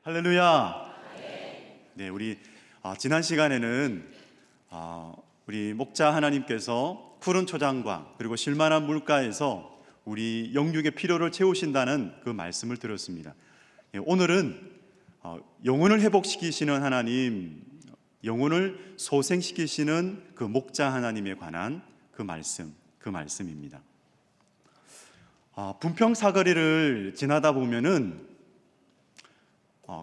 할렐루야. 네, 우리 지난 시간에는 우리 목자 하나님께서 푸른 초장과 그리고 쉴만한 물가에서 우리 영육의 필요를 채우신다는 그 말씀을 들었습니다. 오늘은 영혼을 회복시키시는 하나님, 영혼을 소생시키시는 그 목자 하나님에 관한 그 말씀입니다. 분평 사거리를 지나다 보면은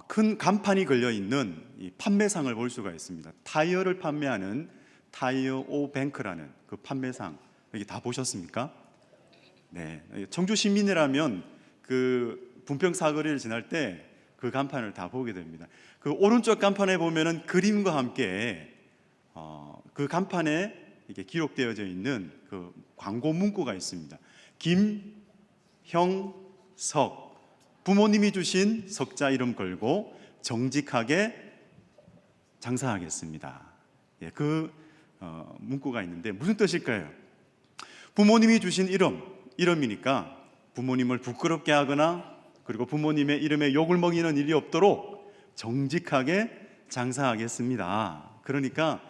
큰 간판이 걸려 있는 이 판매상을 볼 수가 있습니다. 타이어를 판매하는 타이어 오 뱅크라는 그 판매상, 여기 다 보셨습니까? 네, 청주 시민이라면 그 분평 사거리를 지날 때 그 간판을 다 보게 됩니다. 그 오른쪽 간판에 보면은 그림과 함께 그 간판에 이게 기록되어져 있는 그 광고 문구가 있습니다. 김형석, 부모님이 주신 석자 이름 걸고 정직하게 장사하겠습니다. 그 문구가 있는데 무슨 뜻일까요? 부모님이 주신 이름이니까 부모님을 부끄럽게 하거나 그리고 부모님의 이름에 욕을 먹이는 일이 없도록 정직하게 장사하겠습니다. 그러니까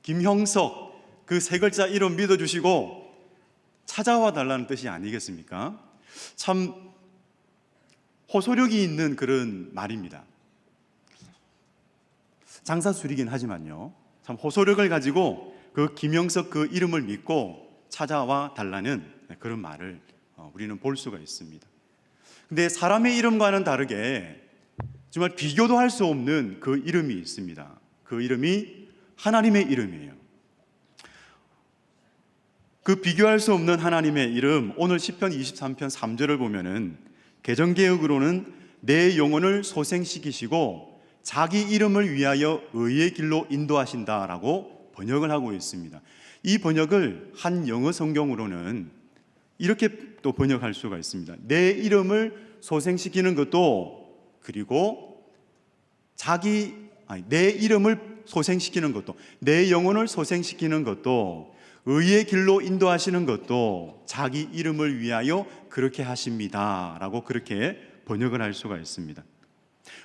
김형석, 그 세 글자 이름 믿어주시고 찾아와 달라는 뜻이 아니겠습니까? 참 호소력이 있는 그런 말입니다. 장사술이긴 하지만요, 참 호소력을 가지고 그 김형석 그 이름을 믿고 찾아와 달라는 그런 말을 우리는 볼 수가 있습니다. 근데 사람의 이름과는 다르게 정말 비교도 할 수 없는 그 이름이 있습니다. 그 이름이 하나님의 이름이에요. 그 비교할 수 없는 하나님의 이름, 오늘 시편 23편 3절을 보면은 개정개혁으로는 내 영혼을 소생시키시고 자기 이름을 위하여 의의 길로 인도하신다라고 번역을 하고 있습니다. 이 번역을 한 영어 성경으로는 이렇게 또 번역할 수가 있습니다. 내 이름을 소생시키는 것도, 그리고 내 이름을 소생시키는 것도, 내 영혼을 소생시키는 것도, 의의 길로 인도하시는 것도 자기 이름을 위하여 그렇게 하십니다 라고 그렇게 번역을 할 수가 있습니다.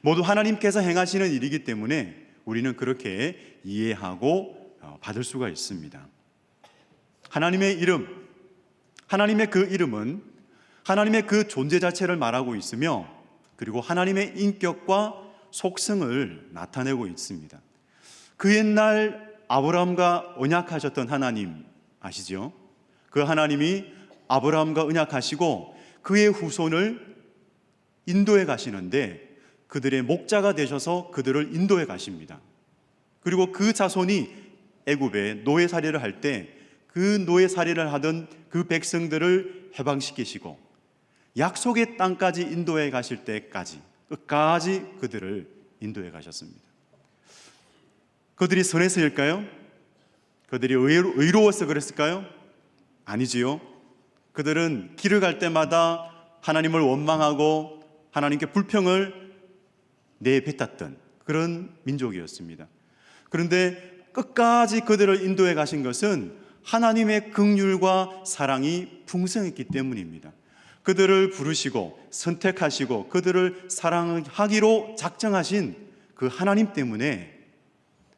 모두 하나님께서 행하시는 일이기 때문에 우리는 그렇게 이해하고 받을 수가 있습니다. 하나님의 이름, 하나님의 그 이름은 하나님의 그 존재 자체를 말하고 있으며, 그리고 하나님의 인격과 속성을 나타내고 있습니다. 그 옛날 아브라함과 언약하셨던 하나님 아시죠? 그 하나님이 아브라함과 언약하시고 그의 후손을 인도해 가시는데 그들의 목자가 되셔서 그들을 인도해 가십니다. 그리고 그 자손이 애굽에 노예살이를 할 때 그 노예살이를 하던 그 백성들을 해방시키시고 약속의 땅까지 인도해 가실 때까지 끝까지 그들을 인도해 가셨습니다. 그들이 선해서일까요? 그들이 의로워서 그랬을까요? 아니지요. 그들은 길을 갈 때마다 하나님을 원망하고 하나님께 불평을 내뱉었던 그런 민족이었습니다. 그런데 끝까지 그들을 인도해 가신 것은 하나님의 긍휼과 사랑이 풍성했기 때문입니다. 그들을 부르시고 선택하시고 그들을 사랑하기로 작정하신 그 하나님 때문에,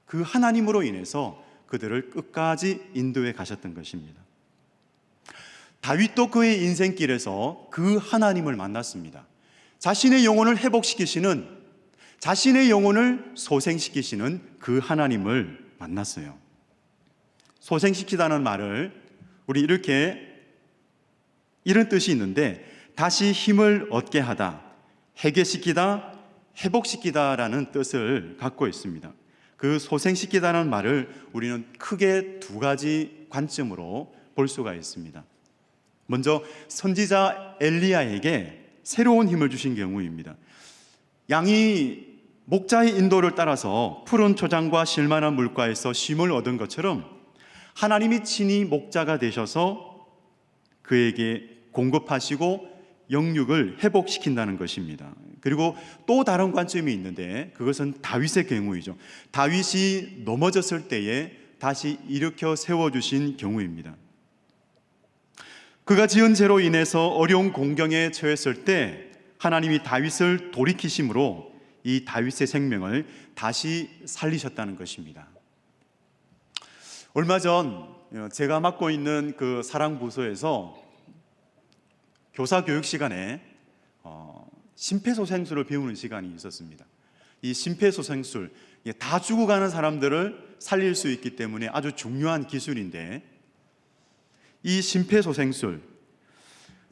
그 하나님으로 인해서 그들을 끝까지 인도해 가셨던 것입니다. 다윗도 그의 인생길에서 그 하나님을 만났습니다. 자신의 영혼을 회복시키시는, 자신의 영혼을 소생시키시는 그 하나님을 만났어요. 소생시키다는 말을 우리 이런 뜻이 있는데, 다시 힘을 얻게 하다, 해결시키다, 회복시키다라는 뜻을 갖고 있습니다. 그 소생시키다는 말을 우리는 크게 두 가지 관점으로 볼 수가 있습니다. 먼저 선지자 엘리야에게 새로운 힘을 주신 경우입니다. 양이 목자의 인도를 따라서 푸른 초장과 쉴만한 물가에서 쉼을 얻은 것처럼 하나님이 친히 목자가 되셔서 그에게 공급하시고 영육을 회복시킨다는 것입니다. 그리고 또 다른 관점이 있는데 그것은 다윗의 경우이죠. 다윗이 넘어졌을 때에 다시 일으켜 세워주신 경우입니다. 그가 지은 죄로 인해서 어려운 공경에 처했을 때 하나님이 다윗을 돌이키심으로 이 다윗의 생명을 다시 살리셨다는 것입니다. 얼마 전 제가 맡고 있는 그 사랑부서에서 교사 교육 시간에 심폐소생술을 배우는 시간이 있었습니다. 이 심폐소생술, 다 죽어가는 사람들을 살릴 수 있기 때문에 아주 중요한 기술인데, 이 심폐소생술,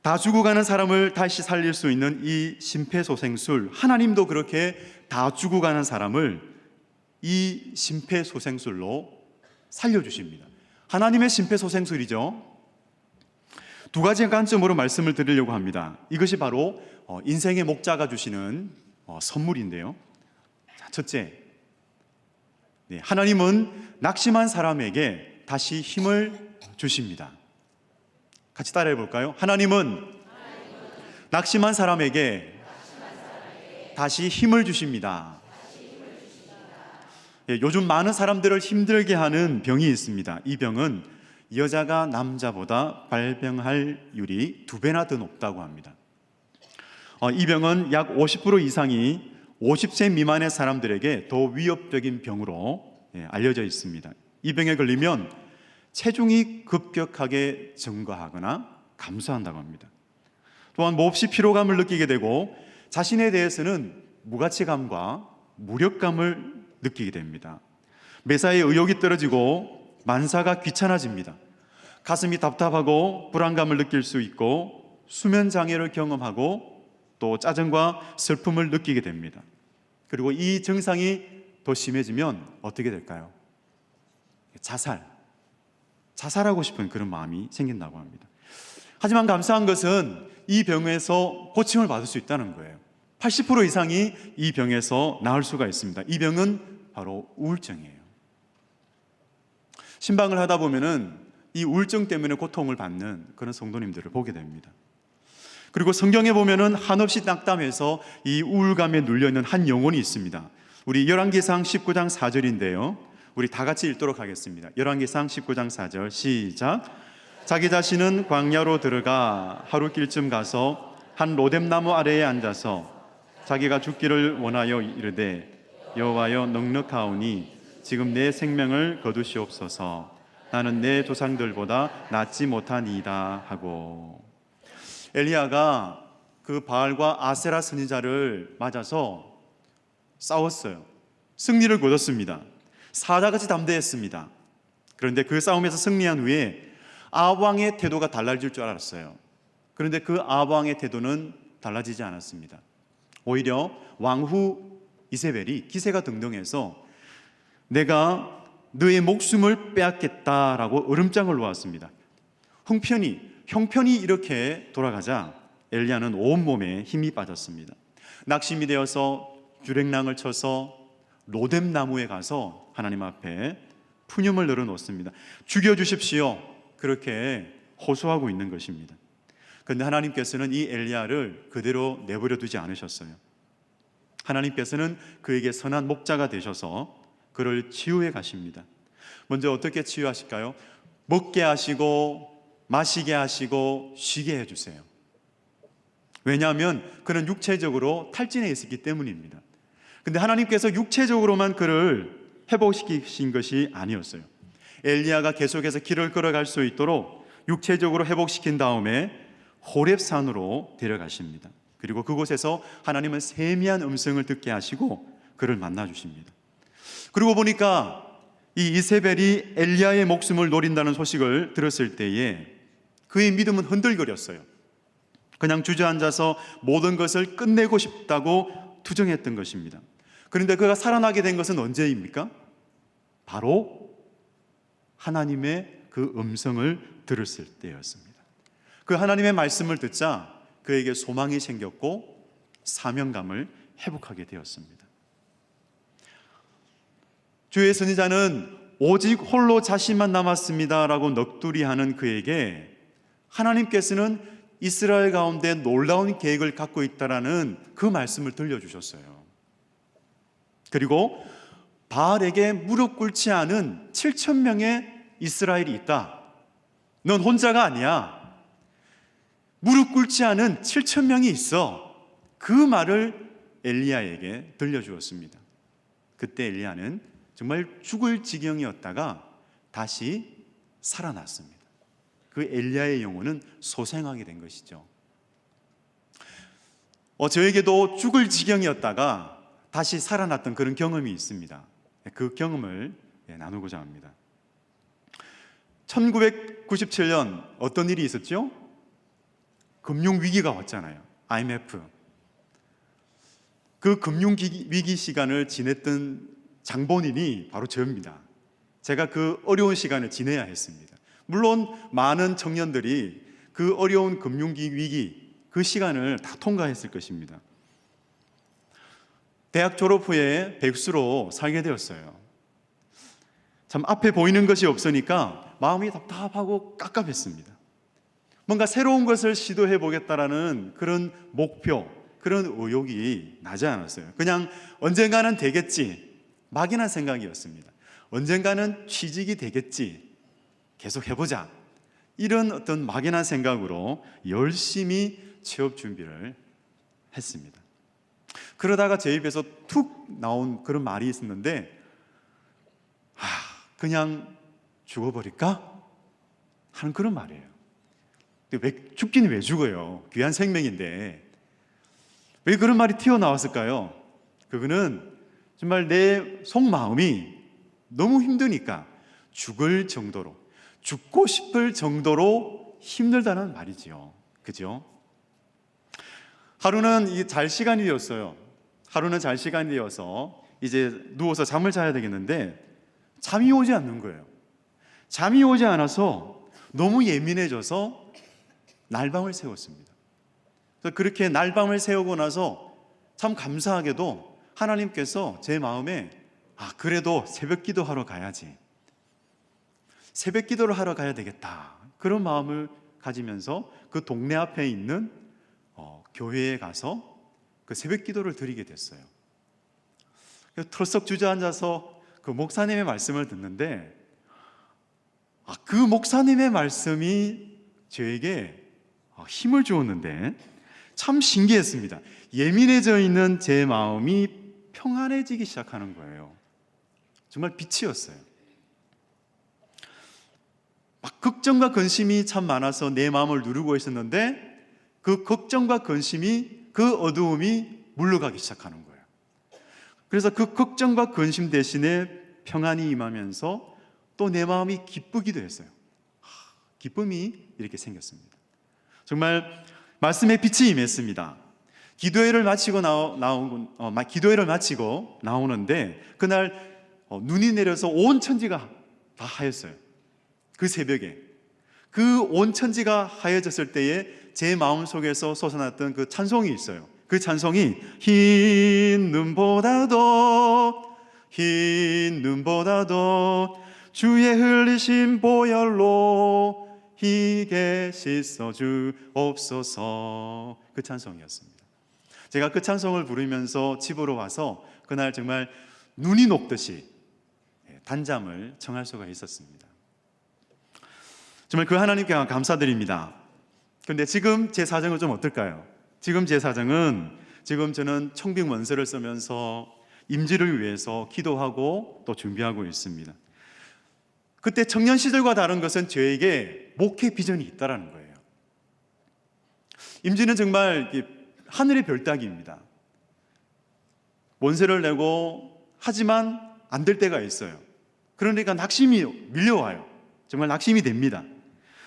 다 죽어가는 사람을 다시 살릴 수 있는 이 심폐소생술, 하나님도 그렇게 다 죽어가는 사람을 이 심폐소생술로 살려주십니다. 하나님의 심폐소생술이죠. 두 가지 관점으로 말씀을 드리려고 합니다. 이것이 바로 인생의 목자가 주시는 선물인데요. 첫째, 하나님은 낙심한 사람에게 다시 힘을 주십니다. 같이 따라해 볼까요? 하나님은 낙심한 사람에게 다시 힘을 주십니다. 요즘 많은 사람들을 힘들게 하는 병이 있습니다. 이 병은 여자가 남자보다 발병할률이 2배나 더 높다고 합니다. 이 병은 약 50% 이상이 50세 미만의 사람들에게 더 위협적인 병으로 알려져 있습니다. 이 병에 걸리면 체중이 급격하게 증가하거나 감소한다고 합니다. 또한 몹시 피로감을 느끼게 되고 자신에 대해서는 무가치감과 무력감을 느끼게 됩니다. 매사에 의욕이 떨어지고 만사가 귀찮아집니다. 가슴이 답답하고 불안감을 느낄 수 있고 수면 장애를 경험하고 또 짜증과 슬픔을 느끼게 됩니다. 그리고 이 증상이 더 심해지면 어떻게 될까요? 자살하고 싶은 그런 마음이 생긴다고 합니다. 하지만 감사한 것은 이 병에서 고침을 받을 수 있다는 거예요. 80% 이상이 이 병에서 나을 수가 있습니다. 이 병은 바로 우울증이에요. 신방을 하다 보면은 이 우울증 때문에 고통을 받는 그런 성도님들을 보게 됩니다. 그리고 성경에 보면은 한없이 낙담해서 이 우울감에 눌려있는 한 영혼이 있습니다. 우리 열왕기상 19장 4절인데요. 우리 다 같이 읽도록 하겠습니다. 열왕기상 19장 4절 시작. 자기 자신은 광야로 들어가 하루길쯤 가서 한 로뎀나무 아래에 앉아서 자기가 죽기를 원하여 이르되 여호와여 넉넉하오니 지금 내 생명을 거두시옵소서. 나는 내 조상들보다 낫지 못하니이다 하고, 엘리야가 그 바알과 아세라 선지자를 맞아서 싸웠어요. 승리를 거뒀습니다. 사자같이 담대했습니다. 그런데 그 싸움에서 승리한 후에 아합왕의 태도가 달라질 줄 알았어요. 그런데 그 아합왕의 태도는 달라지지 않았습니다. 오히려 왕후 이세벨이 기세가 등등해서 내가 너의 목숨을 빼앗겠다라고 으름장을 놓았습니다. 형편이 이렇게 돌아가자 엘리야는 온몸에 힘이 빠졌습니다. 낙심이 되어서 주랭랑을 쳐서 로뎀나무에 가서 하나님 앞에 푸념을 늘어놓습니다. 죽여주십시오. 그렇게 호소하고 있는 것입니다. 그런데 하나님께서는 이 엘리야를 그대로 내버려 두지 않으셨어요. 하나님께서는 그에게 선한 목자가 되셔서 그를 치유해 가십니다. 먼저 어떻게 치유하실까요? 먹게 하시고 마시게 하시고 쉬게 해주세요. 왜냐하면 그는 육체적으로 탈진해 있었기 때문입니다. 근데 하나님께서 육체적으로만 그를 회복시키신 것이 아니었어요. 엘리야가 계속해서 길을 걸어갈 수 있도록 육체적으로 회복시킨 다음에 호렙산으로 데려가십니다. 그리고 그곳에서 하나님은 세미한 음성을 듣게 하시고 그를 만나 주십니다. 그리고 보니까 이 이세벨이 엘리야의 목숨을 노린다는 소식을 들었을 때에 그의 믿음은 흔들거렸어요. 그냥 주저앉아서 모든 것을 끝내고 싶다고 투정했던 것입니다. 그런데 그가 살아나게 된 것은 언제입니까? 바로 하나님의 그 음성을 들었을 때였습니다. 그 하나님의 말씀을 듣자 그에게 소망이 생겼고 사명감을 회복하게 되었습니다. 주의 선지자는 오직 홀로 자신만 남았습니다라고 넋두리하는 그에게 하나님께서는 이스라엘 가운데 놀라운 계획을 갖고 있다라는 그 말씀을 들려주셨어요. 그리고 바알에게 무릎 꿇지 않은 7,000명의 이스라엘이 있다. 넌 혼자가 아니야. 무릎 꿇지 않은 7,000명이 있어. 그 말을 엘리야에게 들려주었습니다. 그때 엘리야는 정말 죽을 지경이었다가 다시 살아났습니다. 그 엘리야의 영혼은 소생하게 된 것이죠. 저에게도 죽을 지경이었다가 다시 살아났던 그런 경험이 있습니다. 그 경험을 나누고자 합니다. 1997년 어떤 일이 있었죠? 금융위기가 왔잖아요. IMF. 그 금융위기 시간을 지냈던 장본인이 바로 저입니다. 제가 그 어려운 시간을 지내야 했습니다. 물론 많은 청년들이 그 어려운 금융위기 그 시간을 다 통과했을 것입니다. 대학 졸업 후에 백수로 살게 되었어요. 참 앞에 보이는 것이 없으니까 마음이 답답하고 깝깝했습니다. 뭔가 새로운 것을 시도해 보겠다라는 그런 목표, 그런 의욕이 나지 않았어요. 그냥 언젠가는 되겠지, 막연한 생각이었습니다. 언젠가는 취직이 되겠지, 계속 해보자, 이런 어떤 막연한 생각으로 열심히 취업 준비를 했습니다. 그러다가 제 입에서 툭 나온 그런 말이 있었는데, 그냥 죽어버릴까? 하는 그런 말이에요. 죽기는 왜 죽어요? 귀한 생명인데. 왜 그런 말이 튀어나왔을까요? 그거는 정말 내 속마음이 너무 힘드니까 죽을 정도로, 죽고 싶을 정도로 힘들다는 말이지요. 그죠? 하루는 잘 시간이 되었어요. 하루는 잘 시간이 되어서 이제 누워서 잠을 자야 되겠는데 잠이 오지 않는 거예요. 잠이 오지 않아서 너무 예민해져서 날밤을 새웠습니다. 그래서 그렇게 날밤을 새우고 나서 참 감사하게도 하나님께서 제 마음에 그래도 새벽 기도하러 가야지, 새벽 기도를 하러 가야 되겠다, 그런 마음을 가지면서 그 동네 앞에 있는 교회에 가서 그 새벽 기도를 드리게 됐어요. 털썩 주저앉아서 그 목사님의 말씀을 듣는데 그 목사님의 말씀이 저에게 힘을 주었는데 참 신기했습니다. 예민해져 있는 제 마음이 평안해지기 시작하는 거예요. 정말 빛이었어요. 막 걱정과 근심이 참 많아서 내 마음을 누르고 있었는데 그 걱정과 근심이, 그 어두움이 물러가기 시작하는 거예요. 그래서 그 걱정과 근심 대신에 평안이 임하면서 또 내 마음이 기쁘기도 했어요. 기쁨이 이렇게 생겼습니다. 정말 말씀의 빛이 임했습니다. 기도회를 마치고 나오는데 그날 눈이 내려서 온 천지가 다 하였어요. 그 새벽에 그 온 천지가 하얘졌을 때에 제 마음속에서 솟아났던 그 찬송이 있어요. 그 찬송이 흰 눈보다도 주의 흘리신 보혈로 희게 씻어 주옵소서, 그 찬송이었습니다. 제가 그 찬송을 부르면서 집으로 와서 그날 정말 눈이 녹듯이 단잠을 청할 수가 있었습니다. 정말 그 하나님께 감사드립니다. 그런데 지금 제 사정은 좀 어떨까요? 지금 제 사정은 저는 청빙 원서를 쓰면서 임지를 위해서 기도하고 또 준비하고 있습니다. 그때 청년 시절과 다른 것은 저에게 목회 비전이 있다라는 거예요. 임지는 정말 하늘의 별따기입니다. 원서를 내고 하지만 안 될 때가 있어요. 그러니까 낙심이 밀려와요. 정말 낙심이 됩니다.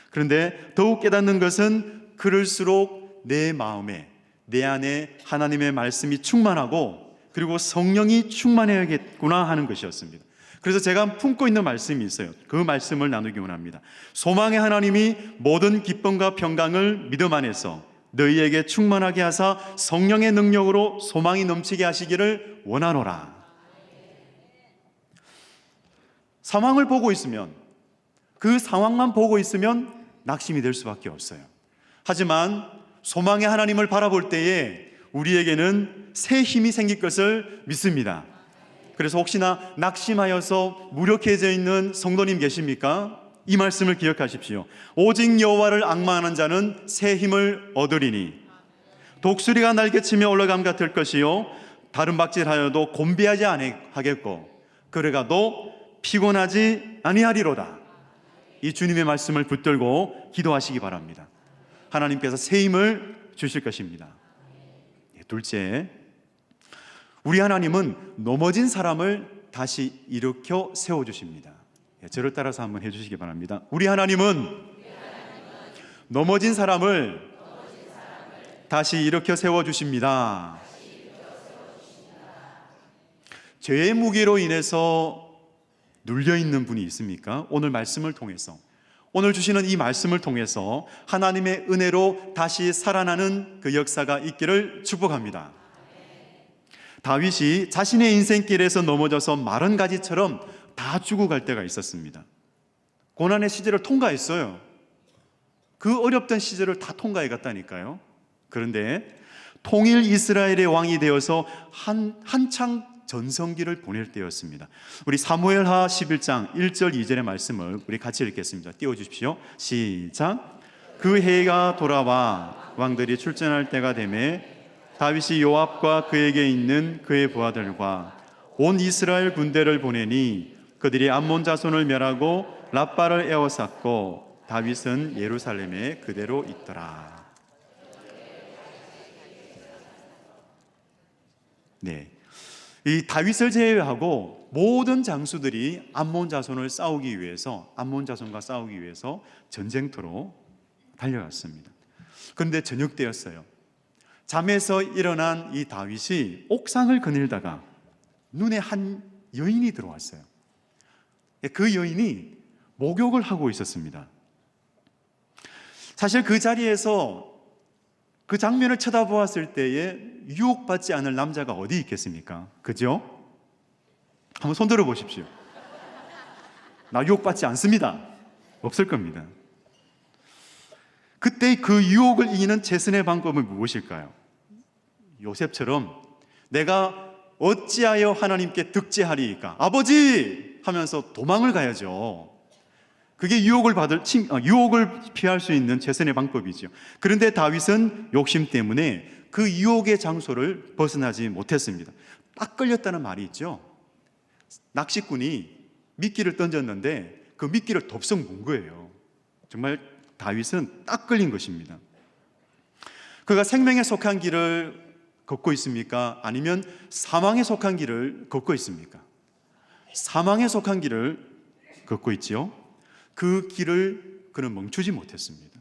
그런데 더욱 깨닫는 것은 그럴수록 내 마음에, 내 안에 하나님의 말씀이 충만하고 그리고 성령이 충만해야겠구나 하는 것이었습니다. 그래서 제가 품고 있는 말씀이 있어요. 그 말씀을 나누기 원합니다. 소망의 하나님이 모든 기쁨과 평강을 믿음 안에서 너희에게 충만하게 하사 성령의 능력으로 소망이 넘치게 하시기를 원하노라. 상황을 보고 있으면, 그 상황만 보고 있으면 낙심이 될 수밖에 없어요. 하지만 소망의 하나님을 바라볼 때에 우리에게는 새 힘이 생길 것을 믿습니다. 그래서 혹시나 낙심하여서 무력해져 있는 성도님 계십니까? 이 말씀을 기억하십시오. 오직 여호와를 앙망하는 자는 새 힘을 얻으리니 독수리가 날개치며 올라감 같을 것이요 다른 박질하여도 곤비하지 아니하겠고 그래가도 피곤하지 아니하리로다. 이 주님의 말씀을 붙들고 기도하시기 바랍니다. 하나님께서 새 힘을 주실 것입니다. 둘째, 우리 하나님은 넘어진 사람을 다시 일으켜 세워주십니다. 저를 따라서 한번 해주시기 바랍니다. 우리 하나님은 넘어진 사람을 다시 일으켜 세워주십니다. 죄의 무게로 인해서 눌려있는 분이 있습니까? 오늘 말씀을 통해서, 오늘 주시는 이 말씀을 통해서 하나님의 은혜로 다시 살아나는 그 역사가 있기를 축복합니다. 다윗이 자신의 인생길에서 넘어져서 마른 가지처럼 다 죽어갈 때가 있었습니다. 고난의 시절을 통과했어요. 그 어렵던 시절을 다 통과해 갔다니까요. 그런데 통일 이스라엘의 왕이 되어서 한창 전성기를 보낼 때였습니다. 우리 사무엘하 11장 1절 2절의 말씀을 우리 같이 읽겠습니다. 띄워주십시오. 시작. 그 해가 돌아와 왕들이 출전할 때가 되매 다윗이 요압과 그에게 있는 그의 부하들과 온 이스라엘 군대를 보내니 그들이 암몬 자손을 멸하고 랍바를 에워쌌고 다윗은 예루살렘에 그대로 있더라. 네, 이 다윗을 제외하고 모든 장수들이 암몬 자손과 싸우기 위해서 전쟁터로 달려갔습니다. 그런데 저녁 때였어요. 잠에서 일어난 이 다윗이 옥상을 거닐다가 눈에 한 여인이 들어왔어요. 그 여인이 목욕을 하고 있었습니다. 사실 그 자리에서 그 장면을 쳐다보았을 때에 유혹받지 않을 남자가 어디 있겠습니까? 그죠? 한번 손 들어 보십시오. 나 유혹받지 않습니다. 없을 겁니다. 그때 그 유혹을 이기는 최선의 방법은 무엇일까요? 요셉처럼 내가 어찌하여 하나님께 득죄하리이까? 아버지! 하면서 도망을 가야죠. 그게 유혹을 피할 수 있는 최선의 방법이죠. 그런데 다윗은 욕심 때문에 그 유혹의 장소를 벗어나지 못했습니다. 딱 걸렸다는 말이 있죠. 낚시꾼이 미끼를 던졌는데 그 미끼를 덥석 문 거예요. 정말 다윗은 딱 걸린 것입니다. 그가 생명에 속한 길을 걷고 있습니까? 아니면 사망에 속한 길을 걷고 있습니까? 사망에 속한 길을 걷고 있지요. 그 길을 그는 멈추지 못했습니다.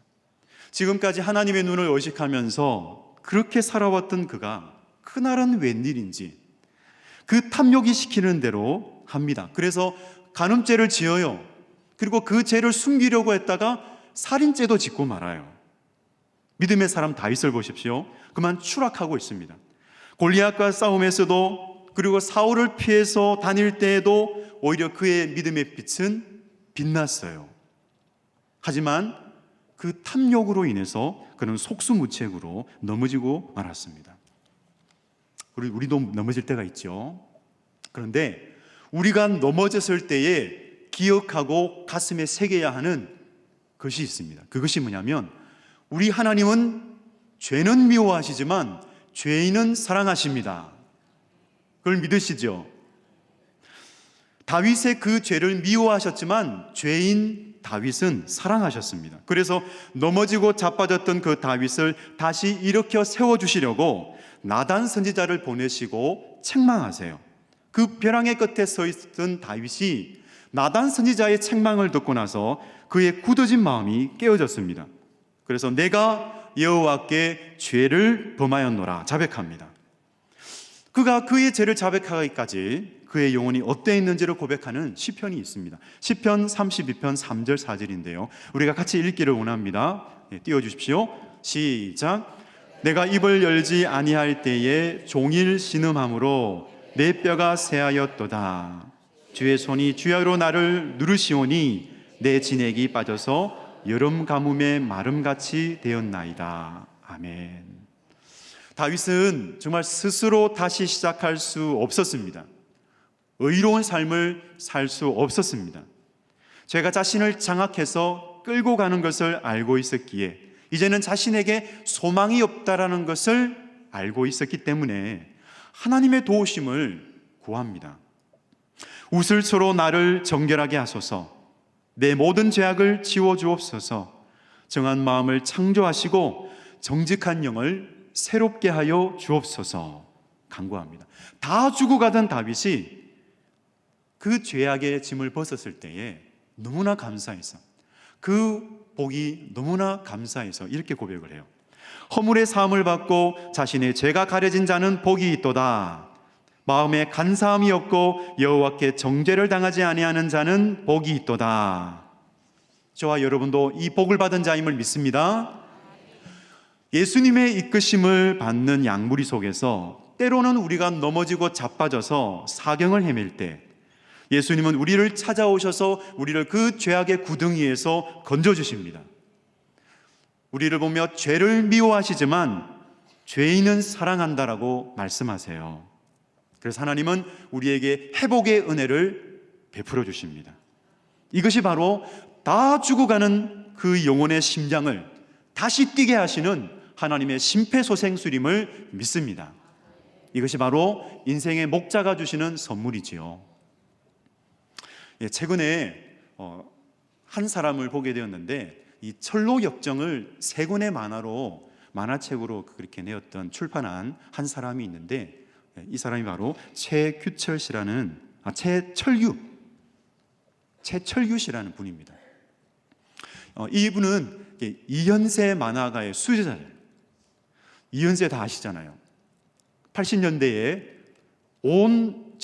지금까지 하나님의 눈을 의식하면서 그렇게 살아왔던 그가 그날은 웬일인지 그 탐욕이 시키는 대로 합니다. 그래서 간음죄를 지어요. 그리고 그 죄를 숨기려고 했다가 살인죄도 짓고 말아요. 믿음의 사람 다윗을 보십시오. 그만 추락하고 있습니다. 골리앗과 싸움에서도, 그리고 사울을 피해서 다닐 때에도 오히려 그의 믿음의 빛은 빛났어요. 하지만 그 탐욕으로 인해서 그는 속수무책으로 넘어지고 말았습니다. 우리도 넘어질 때가 있죠. 그런데 우리가 넘어졌을 때에 기억하고 가슴에 새겨야 하는 것이 있습니다. 그것이 뭐냐면, 우리 하나님은 죄는 미워하시지만 죄인은 사랑하십니다. 그걸 믿으시죠? 다윗의 그 죄를 미워하셨지만 죄인 다윗은 사랑하셨습니다. 그래서 넘어지고 자빠졌던 그 다윗을 다시 일으켜 세워주시려고 나단 선지자를 보내시고 책망하세요. 그 벼랑의 끝에 서 있던 다윗이 나단 선지자의 책망을 듣고 나서 그의 굳어진 마음이 깨어졌습니다. 그래서 내가 여호와께 죄를 범하였노라 자백합니다. 그가 그의 죄를 자백하기까지 그의 영혼이 어떠 있는지를 고백하는 시편이 있습니다. 시편 32편 3절 4절인데요. 우리가 같이 읽기를 원합니다. 띄워주십시오. 시작. 내가 입을 열지 아니할 때에 종일 신음함으로 내 뼈가 새하였도다. 주의 손이 주야로 나를 누르시오니 내 진액이 빠져서 여름 가뭄의 마름같이 되었나이다. 아멘. 다윗은 정말 스스로 다시 시작할 수 없었습니다. 의로운 삶을 살 수 없었습니다. 죄가 자신을 장악해서 끌고 가는 것을 알고 있었기에, 이제는 자신에게 소망이 없다라는 것을 알고 있었기 때문에 하나님의 도우심을 구합니다. 우슬초로 나를 정결하게 하소서. 내 모든 죄악을 지워주옵소서. 정한 마음을 창조하시고 정직한 영을 새롭게 하여 주옵소서. 간구합니다. 다 죽어가던 다윗이 그 죄악의 짐을 벗었을 때에 너무나 감사해서, 그 복이 너무나 감사해서 이렇게 고백을 해요. 허물의 사함을 받고 자신의 죄가 가려진 자는 복이 있도다. 마음에 간사함이 없고 여호와께 정죄를 당하지 아니하는 자는 복이 있도다. 저와 여러분도 이 복을 받은 자임을 믿습니다. 예수님의 이끄심을 받는 양무리 속에서 때로는 우리가 넘어지고 자빠져서 사경을 헤맬 때 예수님은 우리를 찾아오셔서 우리를 그 죄악의 구덩이에서 건져주십니다. 우리를 보며 죄를 미워하시지만 죄인은 사랑한다라고 말씀하세요. 그래서 하나님은 우리에게 회복의 은혜를 베풀어 주십니다. 이것이 바로 다 죽어가는 그 영혼의 심장을 다시 뛰게 하시는 하나님의 심폐소생술임을 믿습니다. 이것이 바로 인생의 목자가 주시는 선물이지요. 최근에 한 사람을 보게 되었는데, 이 철로 역정을 3권의 만화책으로 그렇게 내었던 출판한 한 사람이 있는데, 이 사람이 바로 최철유 씨라는 분입니다. 이분은 이현세 만화가의 수제자예요. 이현세 다 아시잖아요. 80년대에 온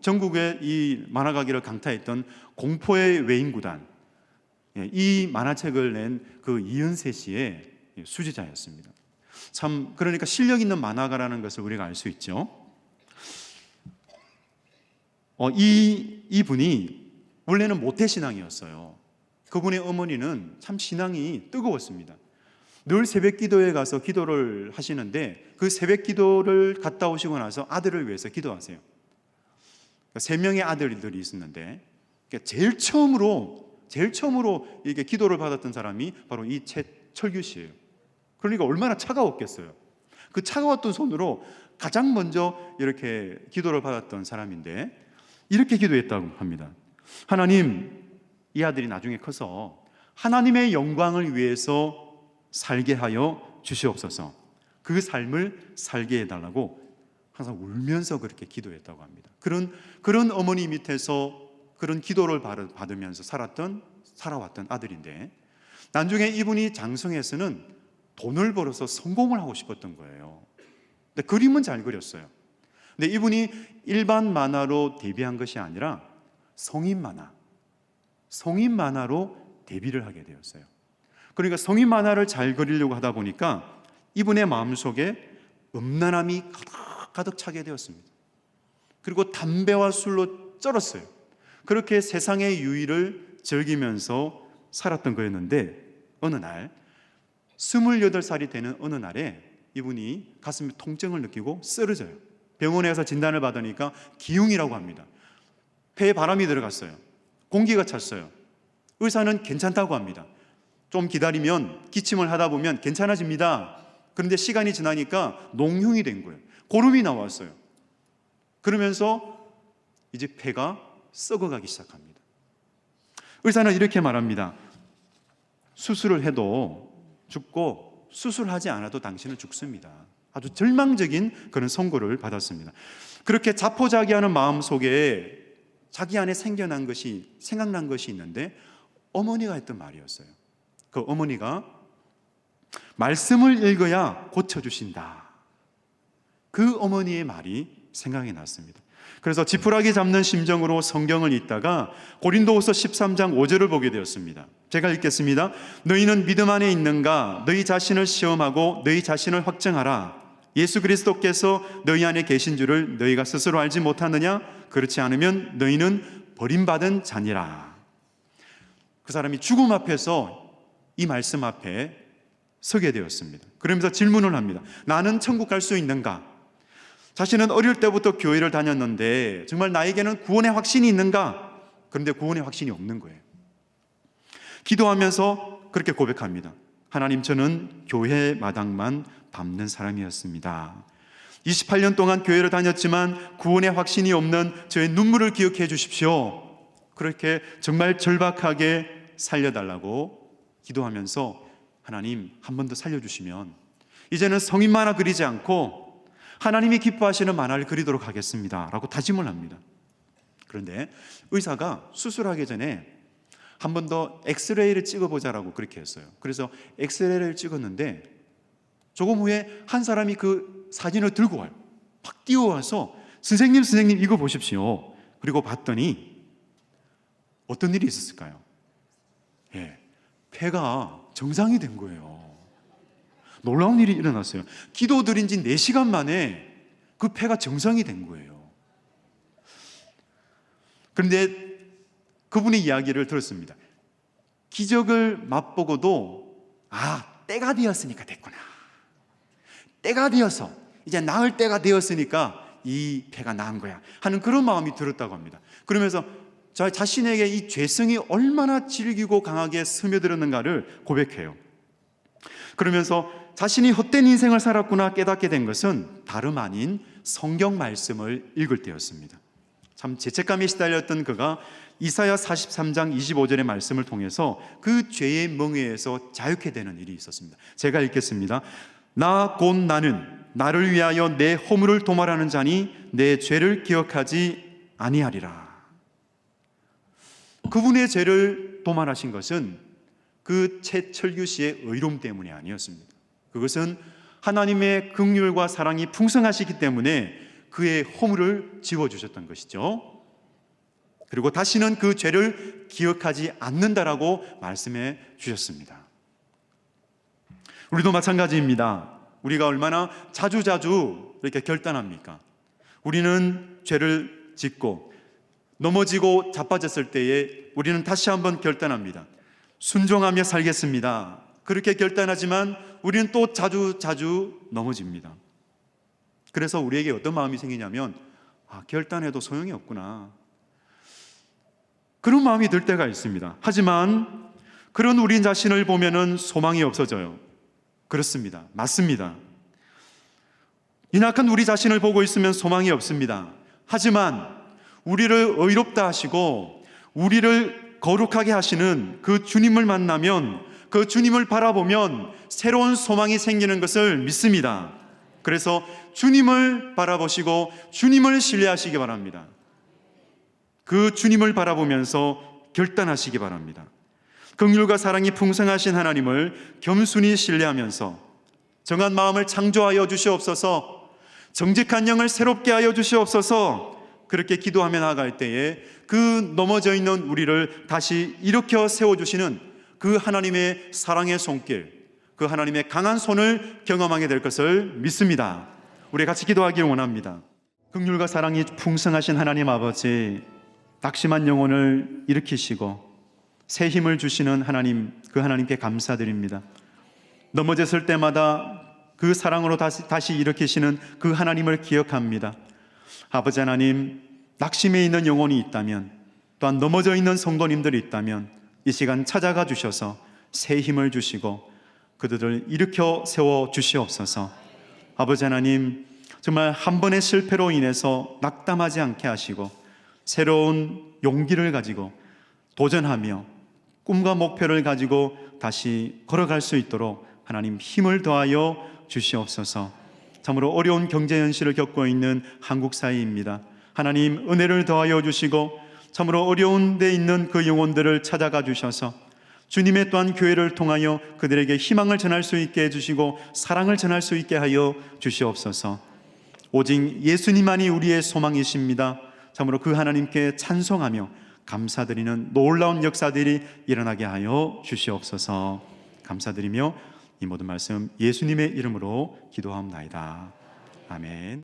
전국의 이 만화가기를 강타했던 공포의 외인구단, 이 만화책을 낸 그 이현세 씨의 수제자였습니다. 참, 그러니까 실력 있는 만화가라는 것을 우리가 알 수 있죠. 이분이 원래는 모태신앙이었어요. 그분의 어머니는 참 신앙이 뜨거웠습니다. 늘 새벽 기도에 가서 기도를 하시는데, 그 새벽 기도를 갔다 오시고 나서 아들을 위해서 기도하세요. 3명의 아들들이 있었는데, 제일 처음으로 이게 기도를 받았던 사람이 바로 이 최철규 씨예요. 그러니까 얼마나 차가웠겠어요. 그 차가웠던 손으로 가장 먼저 이렇게 기도를 받았던 사람인데, 이렇게 기도했다고 합니다. 하나님, 이 아들이 나중에 커서 하나님의 영광을 위해서 살게 하여 주시옵소서. 그 삶을 살게 해달라고 항상 울면서 그렇게 기도했다고 합니다. 그런 어머니 밑에서 그런 기도를 받으면서 살아왔던 아들인데, 나중에 이분이 장성해서는 돈을 벌어서 성공을 하고 싶었던 거예요. 근데 그림은 잘 그렸어요. 근데 이분이 일반 만화로 데뷔한 것이 아니라 성인 만화로 데뷔를 하게 되었어요. 그러니까 성인 만화를 잘 그리려고 하다 보니까 이분의 마음속에 음란함이 가득 차게 되었습니다. 그리고 담배와 술로 쩔었어요. 그렇게 세상의 유의를 즐기면서 살았던 거였는데, 어느 날 28살이 되는 어느 날에 이분이 가슴에 통증을 느끼고 쓰러져요. 병원에 가서 진단을 받으니까 기흉이라고 합니다. 폐에 바람이 들어갔어요. 공기가 찼어요. 의사는 괜찮다고 합니다. 좀 기다리면, 기침을 하다 보면 괜찮아집니다. 그런데 시간이 지나니까 농흉이 된 거예요. 고름이 나왔어요. 그러면서 이제 폐가 썩어가기 시작합니다. 의사는 이렇게 말합니다. 수술을 해도 죽고 수술하지 않아도 당신은 죽습니다. 아주 절망적인 그런 선고를 받았습니다. 그렇게 자포자기하는 마음 속에 자기 안에 생각난 것이 있는데, 어머니가 했던 말이었어요. 그 어머니가 말씀을 읽어야 고쳐주신다. 그 어머니의 말이 생각이 났습니다. 그래서 지푸라기 잡는 심정으로 성경을 읽다가 고린도후서 13장 5절을 보게 되었습니다. 제가 읽겠습니다. 너희는 믿음 안에 있는가? 너희 자신을 시험하고 너희 자신을 확증하라. 예수 그리스도께서 너희 안에 계신 줄을 너희가 스스로 알지 못하느냐? 그렇지 않으면 너희는 버림받은 자니라. 그 사람이 죽음 앞에서 이 말씀 앞에 서게 되었습니다. 그러면서 질문을 합니다. 나는 천국 갈 수 있는가? 자신은 어릴 때부터 교회를 다녔는데 정말 나에게는 구원의 확신이 있는가? 그런데 구원의 확신이 없는 거예요. 기도하면서 그렇게 고백합니다. 하나님, 저는 교회 마당만 밟는 사람이었습니다. 28년 동안 교회를 다녔지만 구원의 확신이 없는 저의 눈물을 기억해 주십시오. 그렇게 정말 절박하게 살려달라고 기도하면서 하나님 한 번 더 살려주시면 이제는 성인 만화 그리지 않고 하나님이 기뻐하시는 만화를 그리도록 하겠습니다 라고 다짐을 합니다. 그런데 의사가 수술하기 전에 한 번 더 엑스레이를 찍어보자라고 그렇게 했어요. 그래서 엑스레이를 찍었는데 조금 후에 한 사람이 그 사진을 들고 와요. 막 뛰어와서 선생님 이거 보십시오. 그리고 봤더니 어떤 일이 있었을까요? 폐가 정상이 된 거예요. 놀라운 일이 일어났어요. 기도 드린 지 4시간 만에 그 폐가 정상이 된 거예요. 그런데 그분의 이야기를 들었습니다. 기적을 맛보고도 때가 되었으니까 됐구나. 때가 되어서 이제 나을 때가 되었으니까 이 폐가 나은 거야 하는 그런 마음이 들었다고 합니다. 그러면서 자신에게 이 죄성이 얼마나 질기고 강하게 스며들었는가를 고백해요. 그러면서 자신이 헛된 인생을 살았구나 깨닫게 된 것은 다름 아닌 성경 말씀을 읽을 때였습니다. 참 죄책감에 시달렸던 그가 이사야 43장 25절의 말씀을 통해서 그 죄의 멍에에서 자유케 되는 일이 있었습니다. 제가 읽겠습니다. 나 곧 나는 나를 위하여 내 허물을 도말하는 자니 내 죄를 기억하지 아니하리라. 그분의 죄를 도말하신 것은 그 최철규 씨의 의로움 때문이 아니었습니다. 그것은 하나님의 긍휼과 사랑이 풍성하시기 때문에 그의 허물을 지워주셨던 것이죠. 그리고 다시는 그 죄를 기억하지 않는다라고 말씀해 주셨습니다. 우리도 마찬가지입니다. 우리가 얼마나 자주자주 이렇게 결단합니까? 우리는 죄를 짓고 넘어지고 자빠졌을 때에 우리는 다시 한번 결단합니다. 순종하며 살겠습니다. 그렇게 결단하지만 우리는 또 자주 넘어집니다. 그래서 우리에게 어떤 마음이 생기냐면 결단해도 소용이 없구나, 그런 마음이 들 때가 있습니다. 하지만 그런 우리 자신을 보면은 소망이 없어져요. 그렇습니다. 맞습니다. 연약한 우리 자신을 보고 있으면 소망이 없습니다. 하지만 우리를 의롭다 하시고 우리를 거룩하게 하시는 그 주님을 만나면, 그 주님을 바라보면 새로운 소망이 생기는 것을 믿습니다. 그래서 주님을 바라보시고 주님을 신뢰하시기 바랍니다. 그 주님을 바라보면서 결단하시기 바랍니다. 긍휼과 사랑이 풍성하신 하나님을 겸손히 신뢰하면서 정한 마음을 창조하여 주시옵소서, 정직한 영을 새롭게 하여 주시옵소서, 그렇게 기도하며 나아갈 때에 그 넘어져 있는 우리를 다시 일으켜 세워주시는 그 하나님의 사랑의 손길, 그 하나님의 강한 손을 경험하게 될 것을 믿습니다. 우리 같이 기도하기를 원합니다. 긍휼과 사랑이 풍성하신 하나님 아버지, 낙심한 영혼을 일으키시고 새 힘을 주시는 하나님, 그 하나님께 감사드립니다. 넘어졌을 때마다 그 사랑으로 다시 일으키시는 그 하나님을 기억합니다. 아버지 하나님, 낙심해 있는 영혼이 있다면, 또한 넘어져 있는 성도님들이 있다면 이 시간 찾아가 주셔서 새 힘을 주시고 그들을 일으켜 세워 주시옵소서. 아버지 하나님, 정말 한 번의 실패로 인해서 낙담하지 않게 하시고 새로운 용기를 가지고 도전하며 꿈과 목표를 가지고 다시 걸어갈 수 있도록 하나님 힘을 더하여 주시옵소서. 참으로 어려운 경제 현실을 겪고 있는 한국 사회입니다. 하나님 은혜를 더하여 주시고 참으로 어려운 데 있는 그 영혼들을 찾아가 주셔서 주님의 또한 교회를 통하여 그들에게 희망을 전할 수 있게 해주시고 사랑을 전할 수 있게 하여 주시옵소서. 오직 예수님만이 우리의 소망이십니다. 참으로 그 하나님께 찬송하며 감사드리는 놀라운 역사들이 일어나게 하여 주시옵소서. 감사드리며 이 모든 말씀 예수님의 이름으로 기도하옵나이다. 아멘.